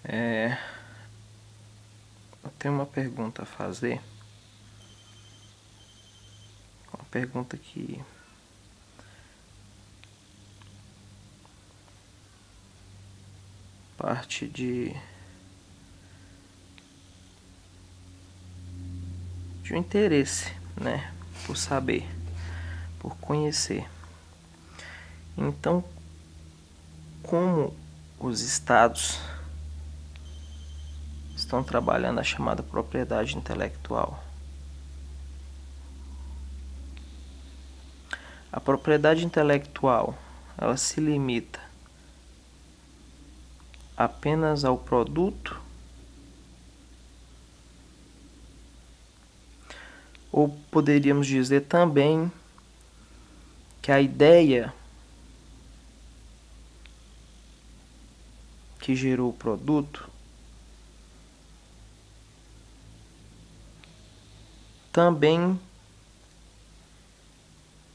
Eu tenho uma pergunta a fazer. Uma pergunta que parte de um interesse, né? Por saber, por conhecer. Então, como os estados estão trabalhando a chamada propriedade intelectual? A propriedade intelectual, ela se limita apenas ao produto? Ou poderíamos dizer também que a ideia que gerou o produto também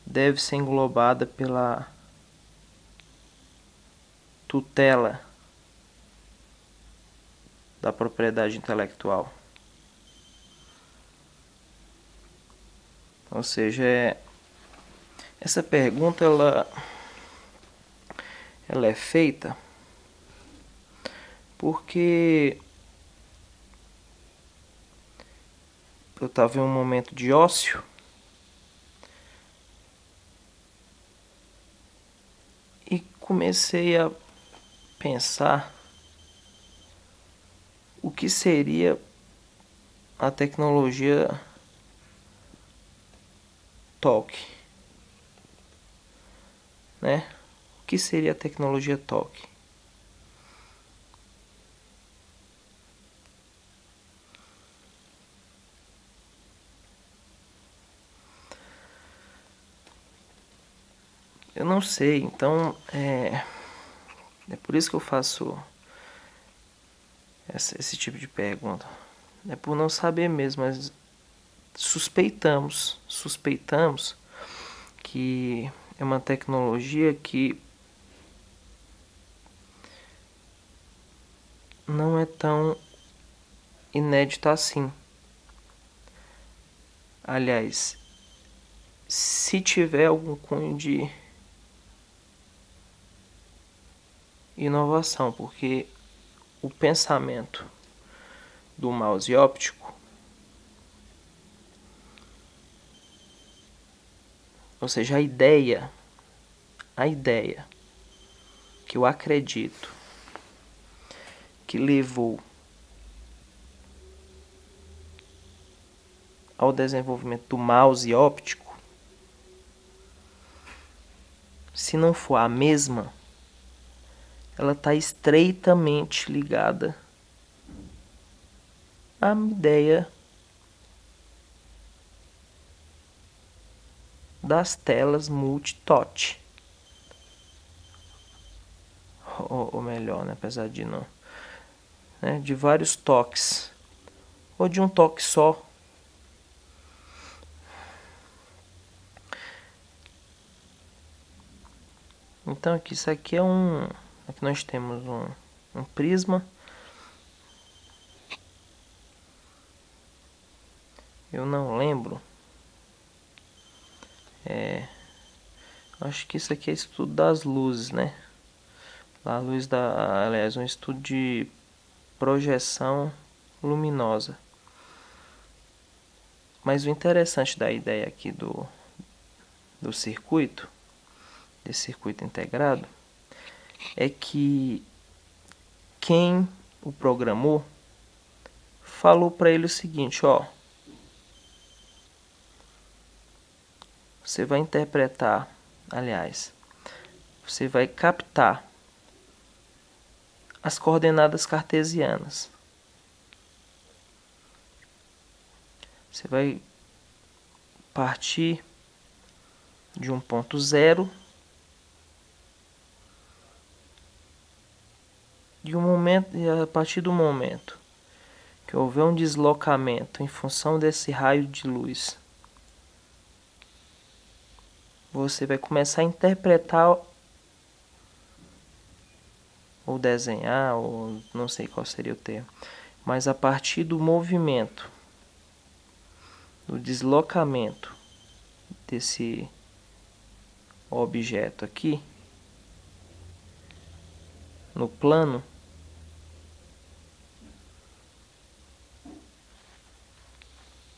deve ser englobada pela tutela da propriedade intelectual? Ou seja, essa pergunta ela é feita porque eu estava em um momento de ócio e comecei a pensar o que seria a tecnologia TOC, né? O que seria a tecnologia TOC? Eu não sei, então é por isso que eu faço esse tipo de pergunta. É por não saber mesmo, mas suspeitamos que é uma tecnologia que não é tão inédita assim. Aliás, se tiver algum cunho de inovação, porque o pensamento do mouse óptico, ou seja, a ideia que eu acredito que levou ao desenvolvimento do mouse óptico, se não for a mesma, ela está estreitamente ligada à ideia das telas multi-touch. Ou melhor, né, apesar de não, né, de vários toques, ou de um toque só. Então aqui, isso aqui aqui nós temos um prisma. Eu não lembro. Acho que isso aqui é estudo das luzes, né? A luz aliás, um estudo de projeção luminosa. Mas o interessante da ideia aqui do circuito, desse circuito integrado, é que quem o programou falou para ele o seguinte, ó, você vai interpretar, aliás, você vai captar as coordenadas cartesianas. Você vai partir de um ponto zero e a partir do momento que houver um deslocamento em função desse raio de luz, você vai começar a interpretar ou desenhar, ou não sei qual seria o termo, mas a partir do movimento, do deslocamento desse objeto aqui no plano,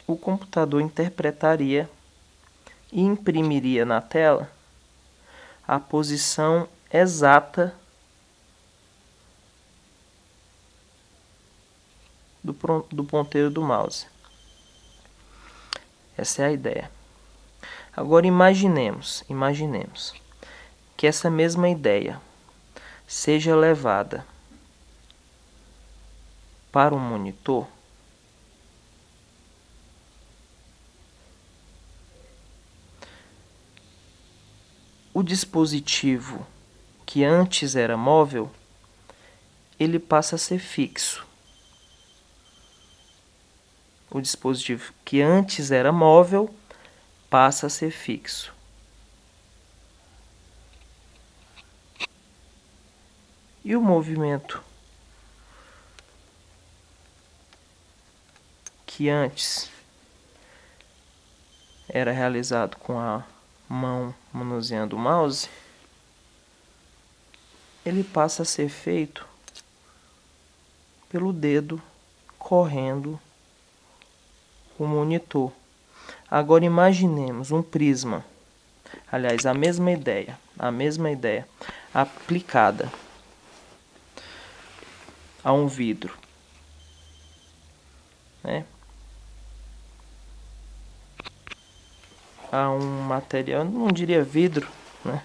o computador interpretaria e imprimiria na tela a posição exata do ponteiro do mouse. Essa é a ideia. Agora imaginemos que essa mesma ideia seja levada para um monitor. O dispositivo que antes era móvel, ele passa a ser fixo. O dispositivo que antes era móvel passa a ser fixo. E o movimento que antes era realizado com a mão manuseando o mouse, ele passa a ser feito pelo dedo correndo o monitor. Agora imaginemos um prisma, aliás, a mesma ideia aplicada a um vidro, né? A um material, não diria vidro, né?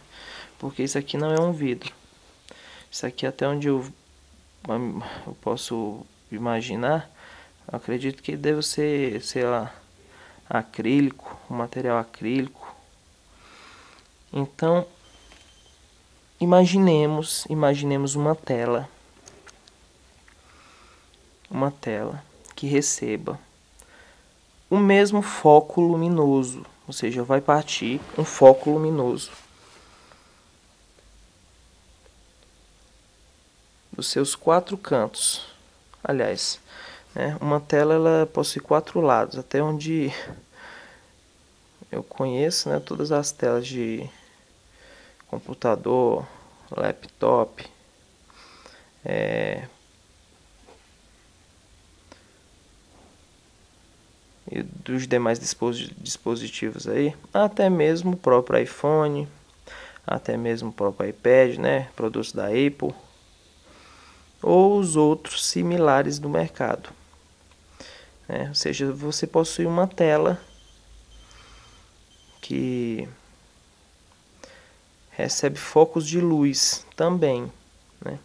Porque isso aqui não é um vidro. Isso aqui, até onde eu posso imaginar, acredito que deve ser, sei lá, acrílico, um material acrílico. Então, imaginemos uma tela que receba o mesmo foco luminoso, ou seja, vai partir um foco luminoso dos seus 4 cantos. Aliás, né, uma tela ela possui 4 lados, até onde eu conheço, né, todas as telas de computador, laptop, e dos demais dispositivos aí, até mesmo o próprio iPhone, até mesmo o próprio iPad, né, produtos da Apple, ou os outros similares do mercado. Ou seja, você possui uma tela que recebe focos de luz também, né?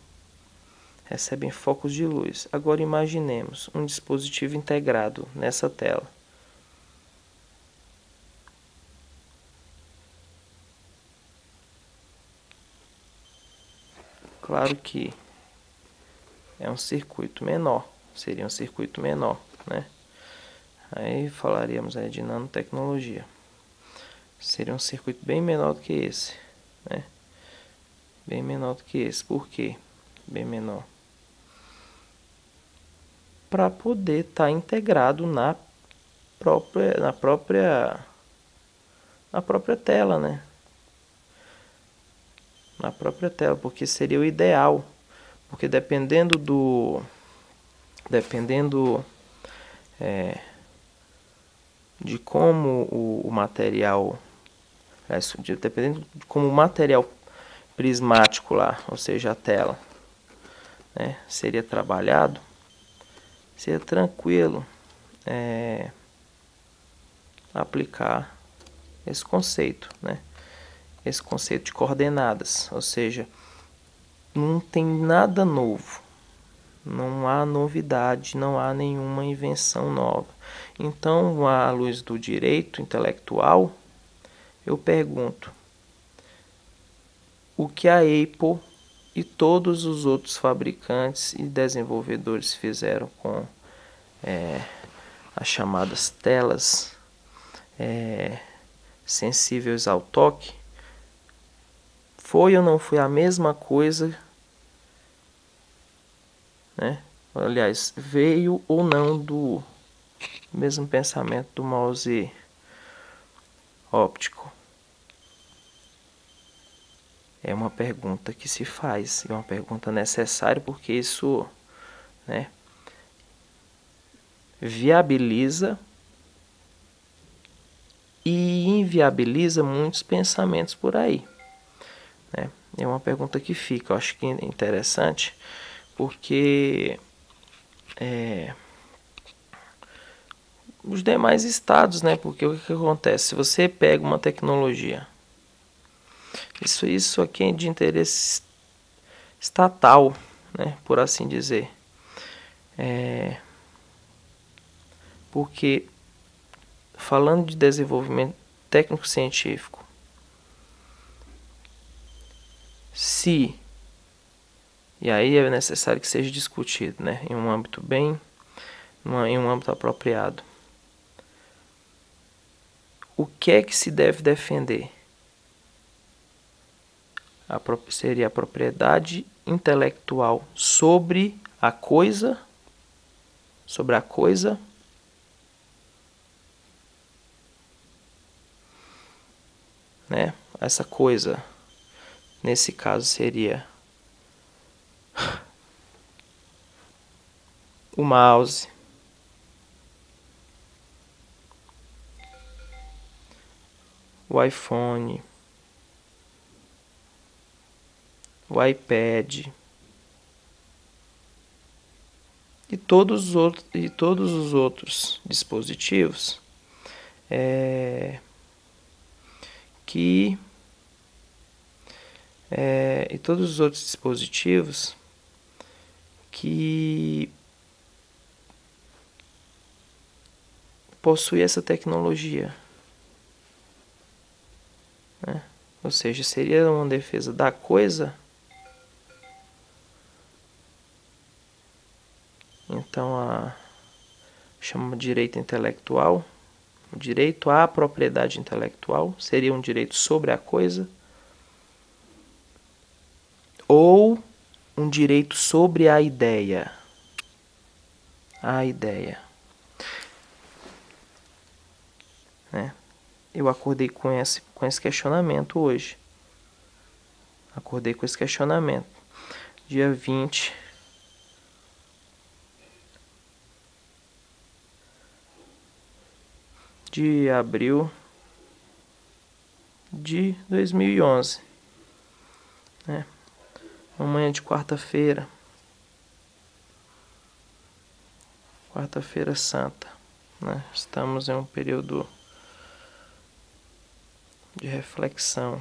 Recebem focos de luz. Agora imaginemos um dispositivo integrado nessa tela. Claro que é um circuito menor, seria um circuito menor, né? Aí falaríamos aí de nanotecnologia. Seria um circuito bem menor do que esse, né? Bem menor do que esse. Por quê? Bem menor. Para poder estar integrado na própria tela, né? Na própria tela, porque seria o ideal, porque dependendo de como o material, dependendo de como o material prismático lá, ou seja, a tela, né, seria trabalhado, seria tranquilo aplicar esse conceito, né? Esse conceito de coordenadas, ou seja, não tem nada novo, não há novidade, não há nenhuma invenção nova. Então, à luz do direito intelectual, eu pergunto: o que a Apple e todos os outros fabricantes e desenvolvedores fizeram com as chamadas telas sensíveis ao toque, foi ou não foi a mesma coisa né? Aliás, veio ou não do mesmo pensamento do mouse óptico? É uma pergunta que se faz, é uma pergunta necessária, porque isso, né, viabiliza e inviabiliza muitos pensamentos por aí, né? É uma pergunta que fica, eu acho que é interessante, porque os demais estados, né? Porque o que acontece? Se você pega uma tecnologia, isso aqui é de interesse estatal, né? Por assim dizer. Porque falando de desenvolvimento técnico-científico, se, e aí é necessário que seja discutido, né? Em um âmbito em um âmbito apropriado. O que é que se deve defender? Seria a propriedade intelectual sobre a coisa, né? Essa coisa, nesse caso, seria o mouse, o iPhone, o iPad e todos os outros dispositivos que e todos os outros dispositivos que possuem essa tecnologia, né? Ou seja, seria uma defesa da coisa. Então chama direito intelectual, o direito à propriedade intelectual seria um direito sobre a coisa ou um direito sobre a ideia. A ideia, né? Eu acordei com esse questionamento hoje. Acordei com esse questionamento. Dia 20 de abril de 2011, né? Uma manhã de quarta-feira santa, né? Estamos em um período de reflexão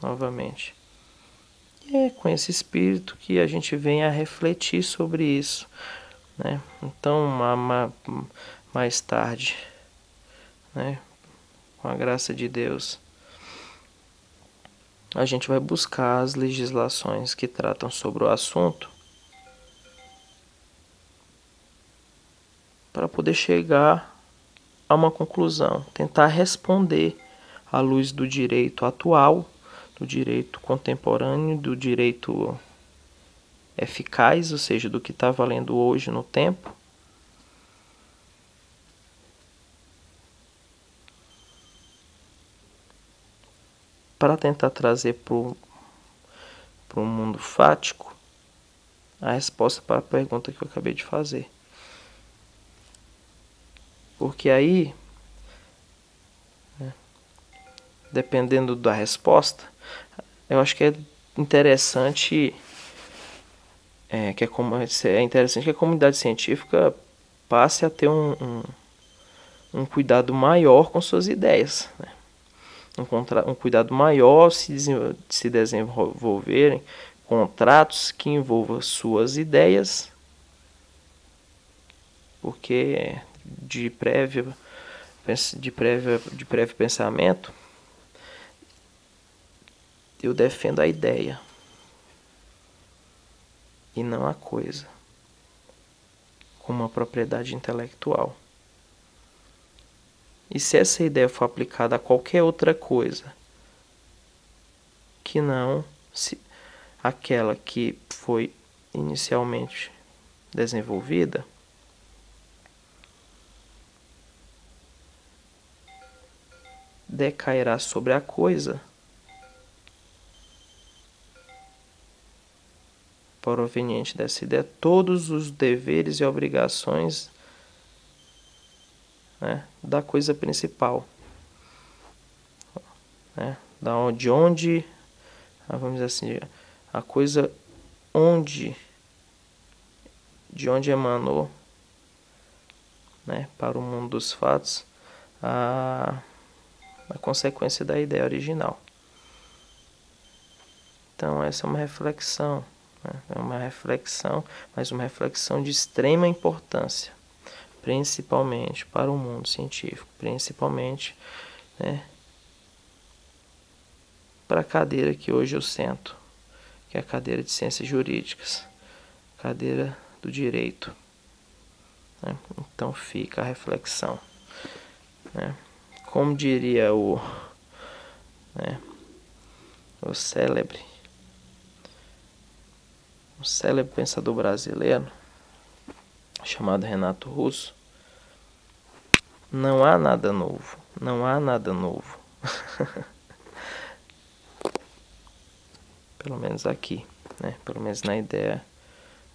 novamente. E é com esse espírito que a gente vem a refletir sobre isso, né? Então, mais tarde, né, com a graça de Deus, a gente vai buscar as legislações que tratam sobre o assunto para poder chegar a uma conclusão, tentar responder à luz do direito atual, do direito contemporâneo, do direito eficaz, ou seja, do que está valendo hoje no tempo, para tentar trazer para o mundo fático a resposta para a pergunta que eu acabei de fazer. Porque aí, né, dependendo da resposta, eu acho que é interessante é interessante que a comunidade científica passe a ter um cuidado maior com suas ideias, né? Um cuidado maior se desenvolverem contratos que envolvam suas ideias, porque de prévio pensamento eu defendo a ideia e não a coisa como uma propriedade intelectual. E se essa ideia for aplicada a qualquer outra coisa que não aquela que foi inicialmente desenvolvida, decairá sobre a coisa proveniente dessa ideia todos os deveres e obrigações, né, da coisa principal, né, de onde, vamos dizer assim, a coisa de onde emanou, né, para o mundo dos fatos a consequência da ideia original. Então essa é uma reflexão, né? É uma reflexão, mas uma reflexão de extrema importância, principalmente para o mundo científico, principalmente, né, para a cadeira que hoje eu sento, que é a cadeira de Ciências Jurídicas, cadeira do Direito, né? Então fica a reflexão, né? Como diria né, o célebre pensador brasileiro chamado Renato Russo, não há nada novo, não há nada novo. Pelo menos aqui, né? Pelo menos na ideia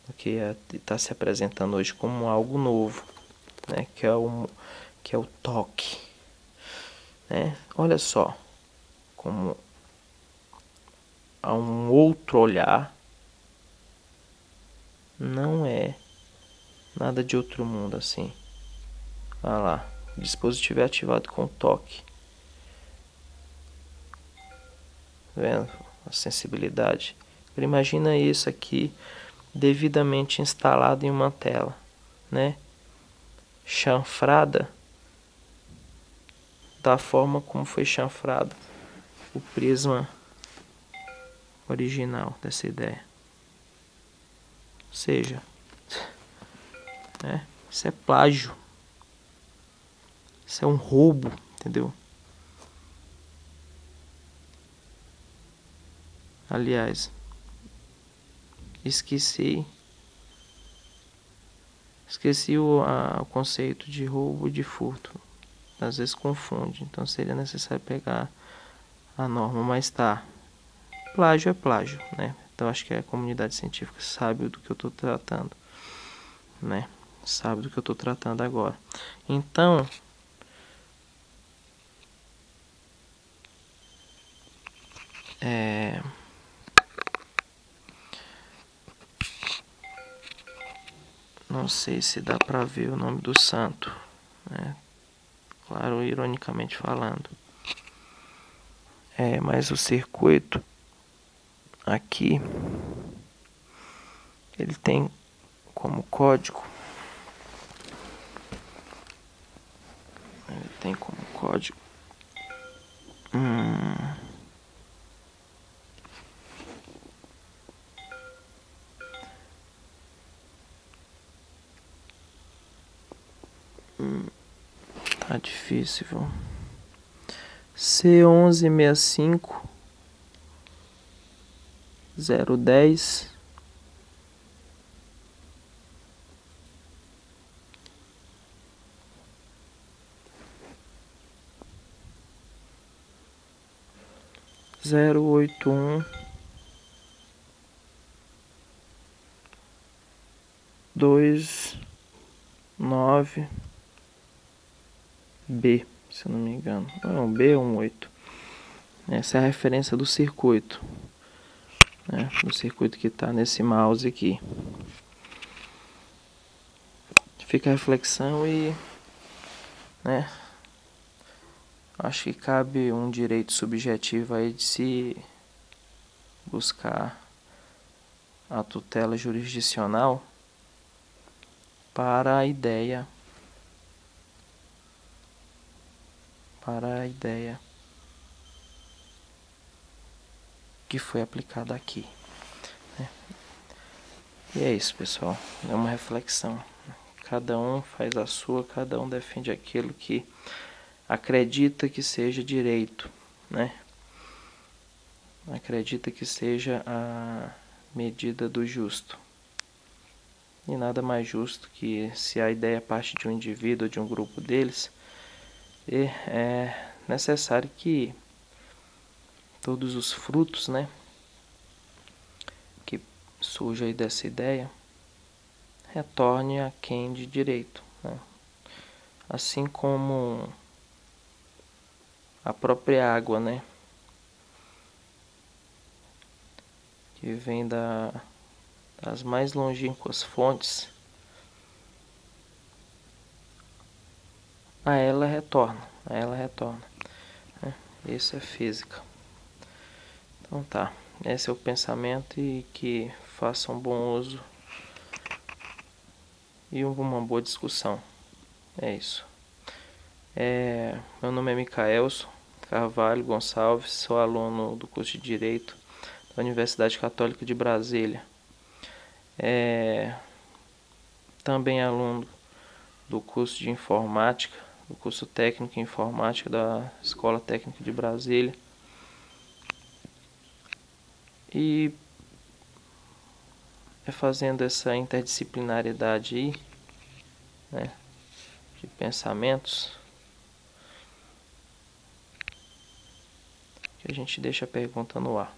do que está se apresentando hoje como algo novo, né? Que é o toque, né? Olha só como há um outro olhar, não é nada de outro mundo assim. Olha lá, o dispositivo é ativado com toque, vendo a sensibilidade? Imagina isso aqui devidamente instalado em uma tela, né? Chanfrada da forma como foi chanfrado o prisma original dessa ideia. Ou seja, né? Isso é plágio, isso é um roubo, entendeu? Aliás, esqueci o conceito de roubo e de furto. Às vezes confunde, então seria necessário pegar a norma, mas tá. Plágio é plágio, né? Então acho que a comunidade científica sabe do que eu estou tratando, né? Sabe do que eu estou tratando agora. Então, não sei se dá para ver o nome do santo, né? Claro, ironicamente falando. Mas o circuito aqui, ele tem como código, tá difícil, viu? C1165 010 081 29 B, se eu não me engano. Não, B18. Essa é a referência do circuito, né? Do circuito que está nesse mouse aqui. Fica a reflexão e, né, acho que cabe um direito subjetivo aí de se buscar a tutela jurisdicional para a ideia que foi aplicada aqui, né? E é isso, pessoal. É uma reflexão. Cada um faz a sua, cada um defende aquilo que acredita que seja direito, né? Acredita que seja a medida do justo. E nada mais justo que, se a ideia parte de um indivíduo ou de um grupo deles, é necessário que todos os frutos, né, que surjam aí dessa ideia retorne a quem de direito, né? Assim como a própria água, né, que vem das mais longínquas fontes, a ela retorna, né? Isso é física. Então tá, esse é o pensamento, e que faça um bom uso e uma boa discussão. É isso. Meu nome é Micaelson Carvalho Gonçalves, sou aluno do curso de Direito da Universidade Católica de Brasília. Também aluno do curso de Informática, do curso técnico em Informática da Escola Técnica de Brasília. E fazendo essa interdisciplinariedade aí, né, de pensamentos, que a gente deixa a pergunta no ar.